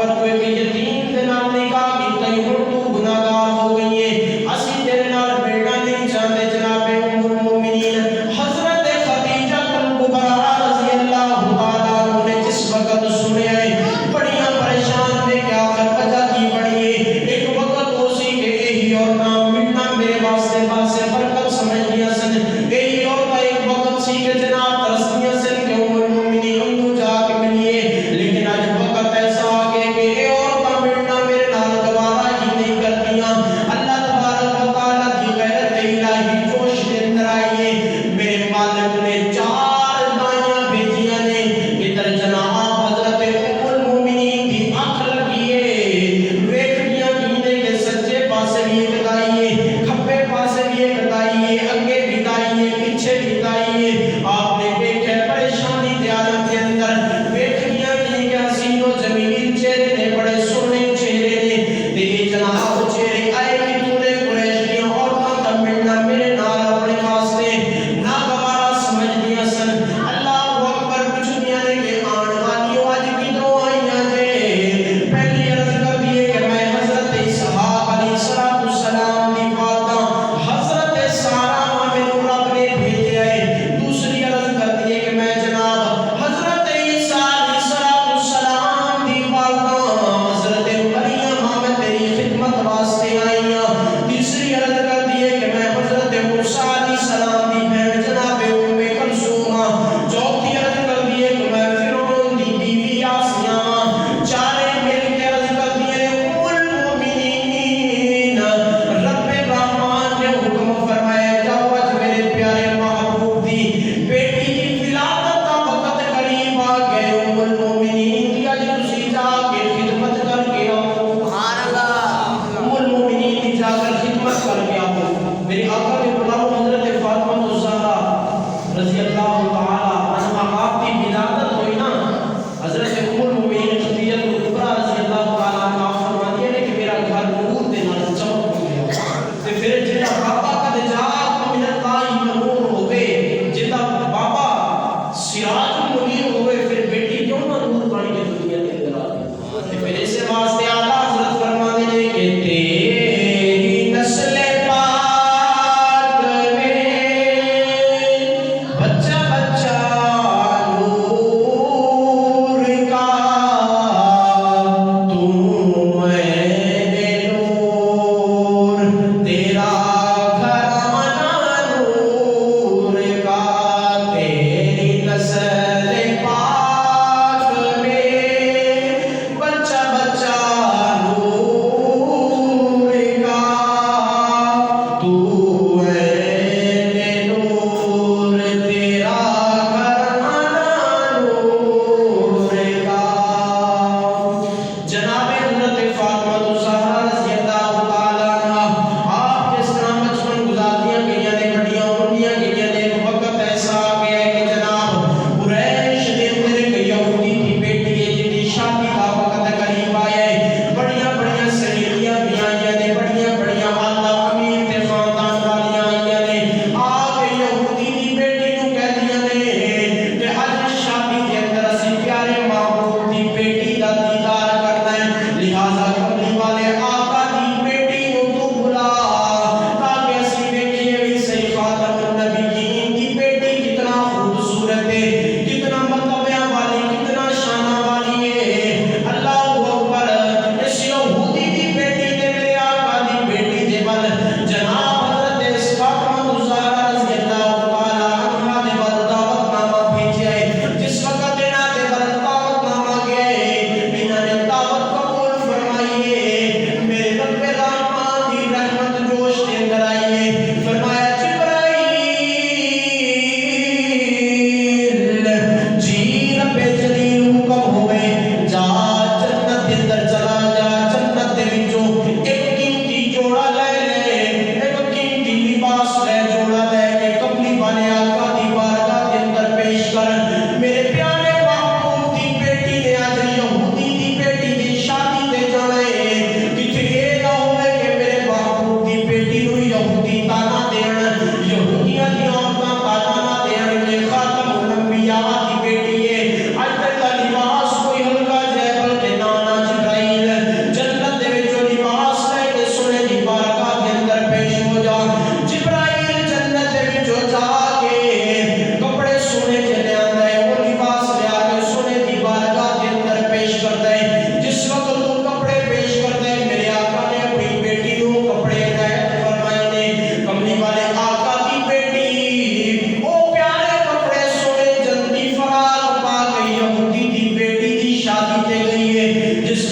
پر کوئی بھی یتیم دے نال نکاح کیتا ہی ہن تو گناہگار ہو گئی ہے اسی تیرے نال ملنا نہیں چاہتے جناب ام المومنین حضرت خدیجہ کبریٰ رضی اللہ تعالیٰ عنہ نے جس وقت سنیا ہے بڑیاں پریشان میں کیا وجہ کی بڑی ہے ایک وقت ہو سی کہ یہی اور نام ملنا میرے واسطے باسے برکت سمجھ لیا سن یہی اور کا ایک وقت سی کہ جناب ترسیاں سن کہ ام المومنین ان کو جا کے ملیے لیکن آج وقت ایسا آگے کہ یہ اور کا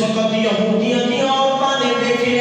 وقت یہودیاں دی عورتاں نے دیکھے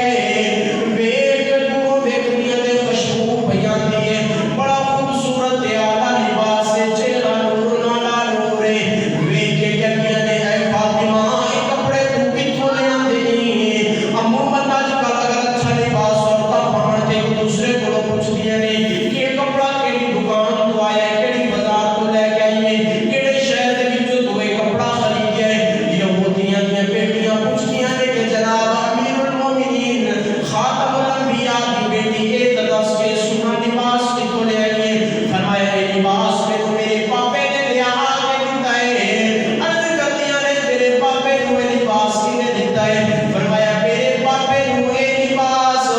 ویکھ دوروں ویکھدیاں تے خوشبو بیان دی بڑا خوبصورت اعلیٰ لباس چہرہ نور نال نور ویکھ کے کہندیاں نے اے فاطمہ اے کپڑے تو کتھوں لے آندے نہیں عموماً اج کل اگر اچھا لباس عورتاں پاون تے ایک دوسرے کولوں پوچھدیاں نے کہ یہ کپڑا کیڑی دکان تو آیا ہے کیڑی بازار تو لے کے آئی ہے کیڑے شہر دے وچوں تو یہ کپڑا خریدیا ہے یہودیاں دی بیٹیاں پوچھدیاں نے کہ جناب امیر المومنین خاتم الانبیاء دی بیٹی اے دس کے سونا لباس کتھوں لے آئی ہے فرمایا یہ لباس میں تو میرے پاپے نے لیا کے دتا ہے عرض کردیاں نے تیرے پاپے کو یہ لباس کنے دتا ہے فرمایا میرے پاپے کو یہ لباس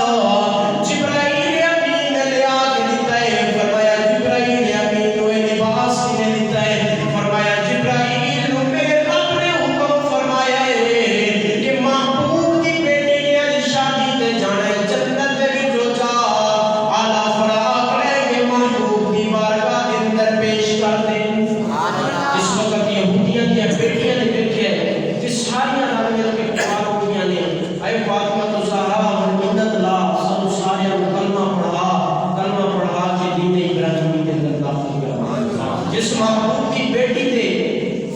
جبرائیل امین نے لیا کے دتا ہے فرمایا جبرائیل امین کو یہ لباس کنے دتا ہے فرمایا جبرائیل کو میرے رب نے حکم فرمایا ہے کہ محبوب دی بیٹی نے آج شادی تے جانا ہے جنت دے وچوں جا اعلی فراق لے کے محبوب دی بارگاہ دے اندر پیش کر دے اس وقت یہودیاں دی بیٹیاں نے دیکھے کہ ساریاں نال مل کے پاکیاں نے اے فاطمہ الزہرا منت لا سب سارے کلمہ پڑھا کے دین ابراہیمی کے اندر داخل کیا جس محبوب کی بیٹی تے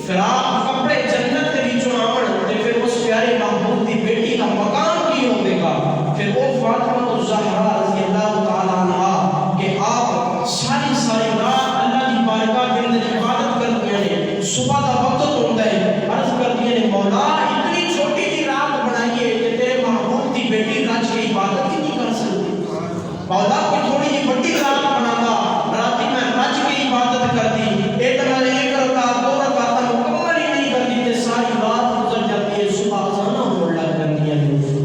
فراق کپڑے جنت دے وچوں آون تے پھر اس پیارے محبوب دی بیٹی دا مقام کی ہوے گا پھر وہ فاطمہ الزہرا رضی اللہ تعالی عنہا کہ آپ ساری رات اللہ دی بارگاہ کے اندر عبادت کردیاں نے صبح دا وقت ہوندا ہے عرض کردیاں نے مولا اتنی چھوٹی جی رات بنائی ہے کہ تیرے محبوب دی بیٹی رج کے عبادت ہی نہیں کر سکتی مولا کوئی تھوڑی جی بڑی رات بنانا راتی میں رج کے عبادت کرتی ایک نال ایک رکعت دو رکعت مکمل ہی نہیں کرتی تے ساری رات گزر جاتی ہے صبح اذان ہونے لگ جاتی ہے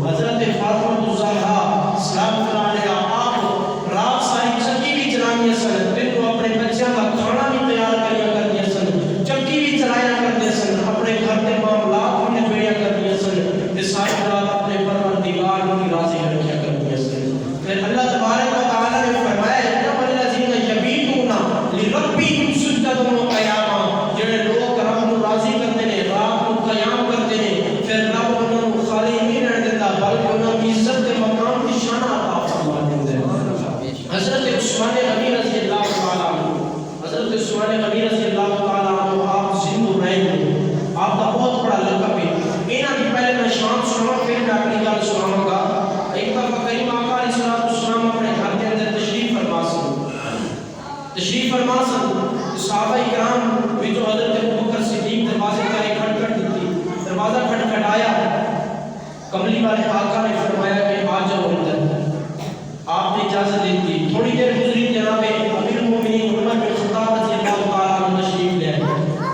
حضرت فاطمہ الزہرا سلام اللہ علیہا آپ رات ساری چکی بھی چلانی سن دن کو اپنے بچیاں کا کھانا بھی تیار کریا کرتی سن چکی بھی چلایا کرتے سن اپنے گھر کے معاملات بھی نبیڑیا کرتی سن تے ساری رات اپنے پروردگار کی راضی رکھیا کرتی سن پھر اللہ تبارک و تعالی نے فرمایا انما الذین یبیتون لربہم سجدا و قیاما جڑے لوگ رب کو راضی کرتے ہیں رات کو قیام کرتے ہیں پھر رب انہاں کو خالی نہیں رہن دیتا بلکہ انہاں کی عزت کے مقام کی شان عطا فرما دیندے حضرت عثمان غنی رضی اللہ تعالی عنہ حضرت عثمان غنی رضی اللہ تعالی عنہ آپ زندہ رہے آپ کا بہت بڑا لقب ہے انہاں کی پہلے میں شان سناؤں پھر میں اپنی گل سناؤں گا ایک دفعہ کریم آقا علیہ السلام اپنے گھر کے اندر تشریف فرما سن صحابہ کرام بھی جو حضرت ابوبکر صدیق دروازے کا ایک کھٹکھٹ دیتی دروازہ کھٹکھٹایا کملی والے آقا نے فرمایا کہ آ جاؤ اندر آپ نے اجازت دی تھی تھوڑی دیر گزری جناب امیر المومنین عمر بن خطاب رضی اللہ تعالی عنہ تشریف لے آئے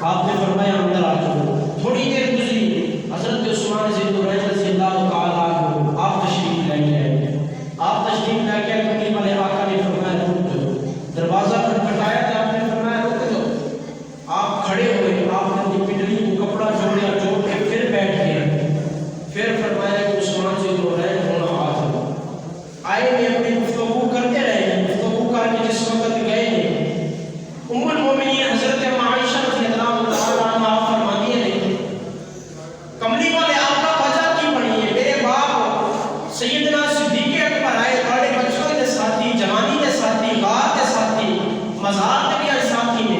آپ نے فرمایا اندر آ جاؤ تھوڑی دیر گزری حضرت عثمان ذوالنورین رضی اللہ تعالی عنہ آپ تشریف لے آئے آپ تشریف لے کے کملی والے آقا نے فرمایا رک جاؤ دروازہ کھٹکھٹایا تو آپ نے فرمایا رک جاؤ آپ کھڑے ہوئے آپ نے اپنی پنڈلی کو کپڑا جوڑیا جوڑ کے پھر بیٹھ گئے پھر فرمایا کہ عثمان ذوالنورین ہونا آ جاؤ آئے میں اپنی گفتگو کرتے رہے گفتگو کر کے جس وقت گئے ام المومنین حضرت عائشہ رضی اللہ تعالی عنہا فرماتی ہیں کملی والے آقا وجہ کی پڑھی ہے میرے باپ سیدنا صدیق اکبر آئے بڑے بچپن کے ساتھی جوانی کے ساتھی غار کے ساتھی مزار کے ساتھی نے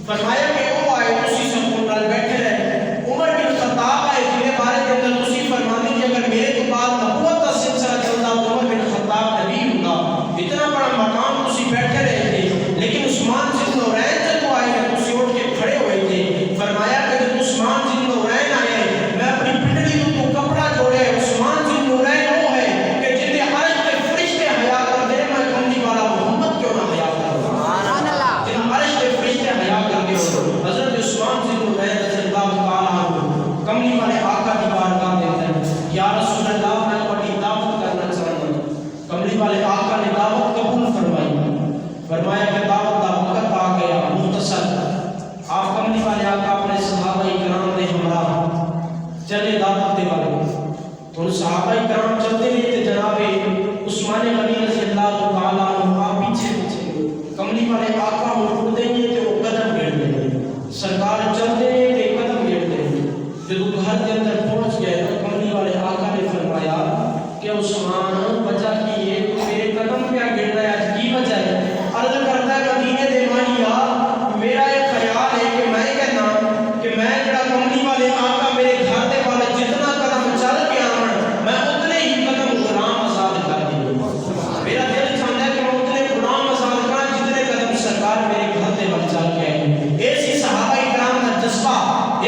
فرمایا کہ وہ آئے اسی سکون نال بیٹھے رہے عمر بن خطاب آئے جنہیں بارے کے اندر اسی فرمانے کہ اگر میرے کے بعد نبوت کا سلسلہ چلتا تو عمر بن خطاب نبی ہوگا اتنا بڑا مقام اسی بیٹھے رہے تھے لیکن عثمان ذوالنورین جب آئے ہیں اسی اٹھ کے کھڑے ہوئے تھے فرمایا کہ جب عثمان ذوالنورین آئے میں اپنی پنڈلی کو کپڑا جوڑے عثمان ذوالنورین وہ ہے کہ جنہیں عرش کے فرشتے حیا کر دے میں کملی والا محمد کیوں نہ حیا کر جنہیں عرش کے فرشتے حیا کر دے حضرت عثمان ذوالنورین رضی اللہ تعالی عنہ کملی والے آقا کی بارگاہ دیتے ہیں یا رسول اللہ میں بڑی دعوت کرنا چاہتا ہوں کملی والے آقا نے دعوت قبول فرمائی فرمایا کہ دعوت دا وقت آ گیا مختصر آپ کملی والے آقا اپنے صحابہ کرام نے ہمراہ چلے دعوت دے والے ان صحابہ کرام چلتے رہے تھے جناب عثمان غنی رضی اللہ تعالی عنہ آپ پیچھے پیچھے کملی والے آقا مڑ دیں گے تو وہ قدم گھڑ دیں گے سرکار چلتے رہے تھے قدم گھڑ دیں گے جب گھر کے اندر پہنچ گئے تو کہ عثمان وجہ کی ہے تو میرے قدم پہ گر رہا ہے، آج کی وجہ ہے؟ عرض کرتا ہے مدینے دے مانیا میرا ایک خیال ہے کہ میں کہنا کہ میں جڑا کملی والے آقا میرے گھر دے والے جتنا قدم چل کے آمن میں اتنے ہی قدم غلام آزاد کر دوں. میرا دل چاہتا ہے کہ میں اتنے غلام آزاد کرا جتنے قدم سرکار میرے گھر دے والے چل کے آئے. ایسی صحابہ کرام کا جذبہ،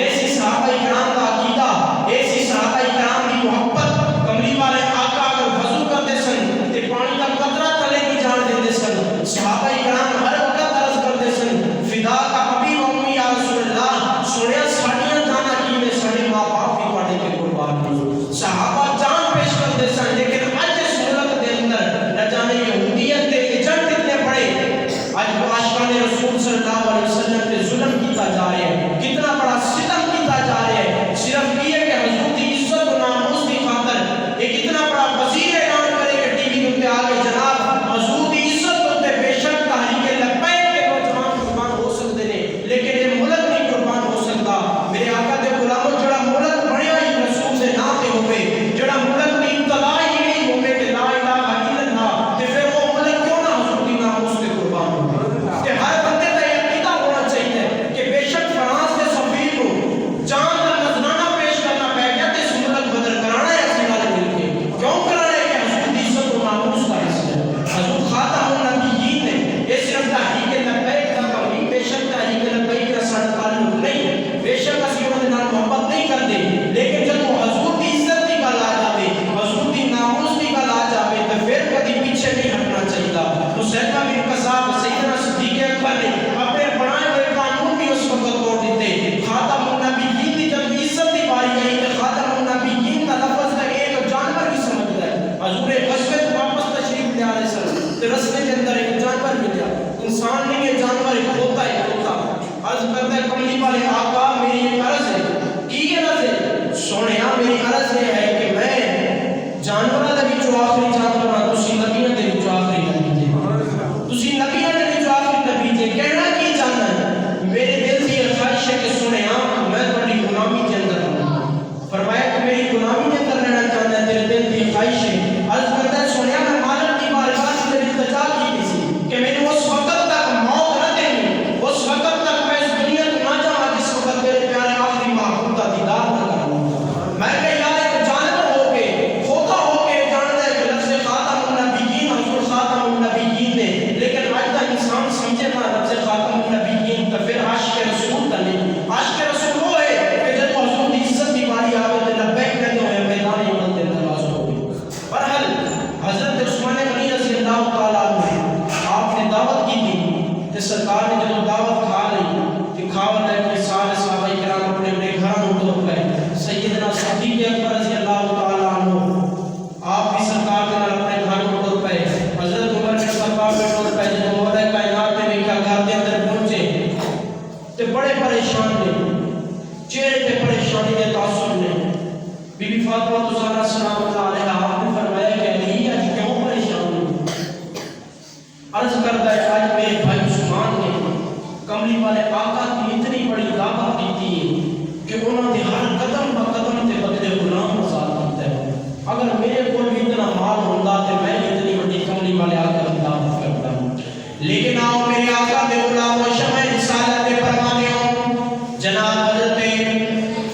ایسی صحابہ کرام کا عقیدہ، ایسی صحابہ کرام کی محبت. کملی والے آقا اگر وضو کرتے سن تے پانی کا قطرہ تلے کی جان دیتے سن. صحابہ کرام ہر وقت عرض کرتے سن فدا کا ابی و امی یا رسول اللہ، سنیا ساڈیاں جانا کی نے ساڈے ماں باپ بھی پڑھے کے قربان دی. صحابہ جان پیش کرتے سن، لیکن اج اس ملک دے اندر نہ جانے یہودیت دے ایجنٹ اتنے بڑے اج عاشقان رسول صلی اللہ علیہ وسلم پہ ظلم کیتا جا رہا ہے، کتنا بڑا ستم کیتا جا رہا ہے. صرف یہ کہ حضور کی عزت و ناموس کی خاطر ایک اتنا بڑا وزیر اعلان کرے کہ ٹی وی پہ آ کے جناب حضور کی عزت ہوتے بے شک تحریک لبیک کے نوجوان قربان ہو سکتے ہیں، لیکن یہ ملک نہیں قربان ہو سکتا. میرے آقا دے غلاموں جڑا ملک بنیا ہی رسول سے نام تے ہوئے، جڑا ملک کی ابتدا ہی نہیں ہوئے کہ لا الہ الا اللہ، تے پھر وہ ملک کیوں نہ حضور کی ناموس تے قربان ہو؟ کہ ہر بندے کا یہ عقیدہ ہونا چاہیے کہ بے شک فرانس کے سفیر کو جان کا نذرانہ پیش کرنا پہ گیا تے اس ملک بدر کرانا ہے اسی والے مل کے. کیوں کرانا ہے کہ حضور کی عزت و ناموس کا حصہ ہے. حضور خاتم النبیین نے یہ صرف تحریک لبیک کا کام، بے شک تحریک لبیک کا ساتھ تعلق نہیں ہے، بے شک اسی انہوں نے نال محبت نہیں کرتے، لیکن جب وہ حضور کی عزت کی گل آ جاوے، حضور کی ناموس کی گل آ جاوے تو پھر کبھی پیچھے نہیں ہٹنا چاہیے. حسینہ بن قصاب سیدنا صدیق اکبر نے اپنے بنائے ہوئے قانون بھی اس وقت توڑ دیتے. خاتم النبیین کی جب عزت کی باری آئی تو خاتم النبیین کا لفظ ہے ایک جانور کی سمجھتا ہے. حضور غزوے سے واپس تشریف لے آئے سن تو رستے کے اندر ایک جانور ملیا، انسان نہیں ہے جانور، ایک ہوتا ہے ہوتا. عرض کرتا ہے کملی والے آقا میری ایک عرض ہے. کی عرض ہے؟ سونیا میری عرض یہ ہے کہ میں جانوراں دے وچوں آخری جانور ہاں، تسی نبیاں دے وچوں آخری نبی جے، تسی نبیاں دے وچوں آخری نبی جے. کہنا کی چاہنا ہے؟ میرے دل سے یہ خواہش ہے کہ سونیا میں تہاڈی غلامی کے اندر ہوں. فرمایا کہ میری غلامی کے اندر رہنا چاہتا ہے، تیرے دل کی خواہش ہے. عرض کرتا ہے سونیا میں مالک کی بارگاہ سے تیری التجا کی تھی کہ میں نے اس وقت تک موت نہ دینی، اس وقت تک میں اس دنیا کو نہ جاؤں جس وقت تیرے پیارے آخری محبوب کا دیدار نہ کروں. میں کہ یار ایک جانور ہو کے کھوکا ہو کے جانتا ہے کہ لفظ خاتم النبیین حضور خاتم النبیین نے، لیکن آج کا انسان سمجھے نا لفظ خاتم النبیین تو پھر عاشق رسول کا نہیں. عاشق رسول وہ ہے کہ جب حضور کی عزت کی باری آوے تو لبیک کہتے ہوئے میدان عمل کے اندر حاضر ہو گئے. برحال حضرت عثمان غنی رضی اللہ تعالیٰ عنہ آپ نے دعوت کی تھی کہ سرکار نے جب دعوت کھا لی کہ کھاوا لے کے سارے صحابہ کرام اپنے اپنے گھروں میں ٹر گئے. سیدنا صدیق اکبر رضی اللہ تعالیٰ عنہ آپ بھی سرکار کے نال اپنے گھر میں ٹر پئے. حضرت عمر بن خطاب میں ٹر پئے. جب مولا کائنات نے دیکھا گھر کے اندر پہنچے تو بڑے پریشان نے، چہرے پہ پریشانی کے تاثر نے. بی بی فاطمہ زہرا سلام اللہ علیہا آپ نے فرمایا کہ علی آج کیوں پریشان ہو؟ عرض کرتا ہے آج میرے بھائی عثمان نے کملی والے آقا کی اتنی بڑی دعوت دی تھی کہ انہوں نے ہر قدم با قدم تے بدلے غلام آزاد کیتا ہے. اگر میرے کو بھی اتنا مال ہوتا تو میں اتنی بڑی کملی والے آقا کی دعوت کرتا ہوں. لیکن آؤ میرے آقا دے غلام و شمع رسالت کے پروانے ہوں جناب حضرت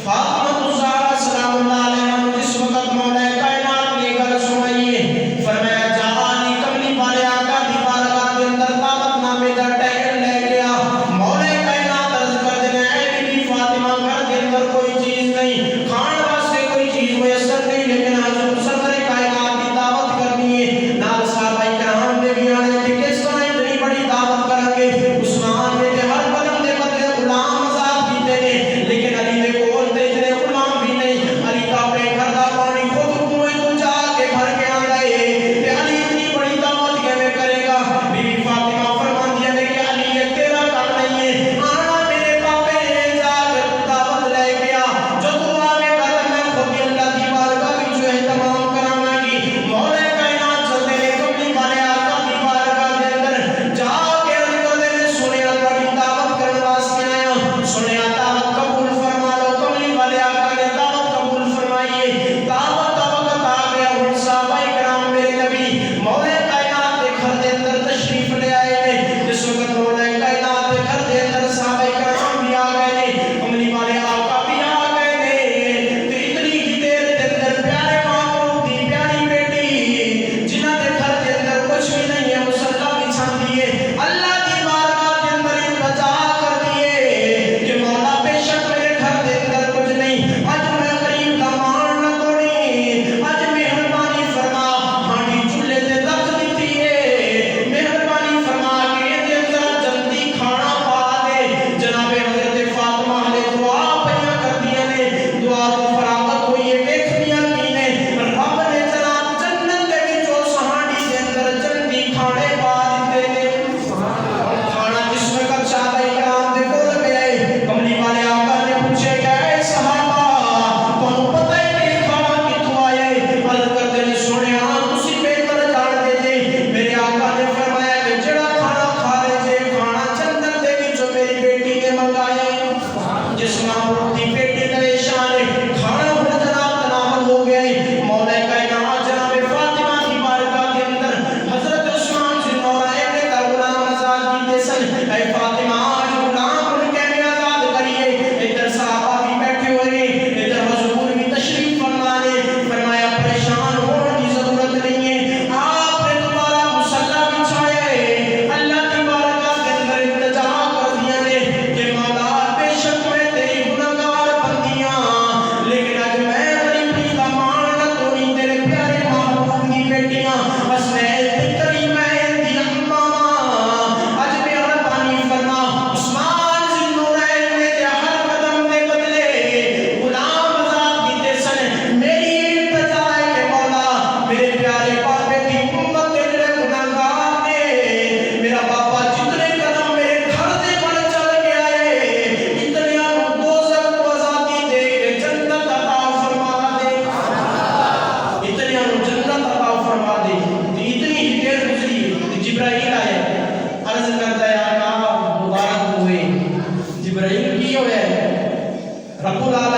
فاطمہ زہرا سلام اللہ علیہا جس وقت مولا کائنات نے گل سنائی ہے فرمایا جہانی کملی والے آقا دی بارگاہ کے اندر دعوت نامے دا ٹیکٹ لے گیا. مولا کائنات عرض کر دینا اے بی بی فاطمہ گھر کے اندر کوئی چیز نہیں رب العالمین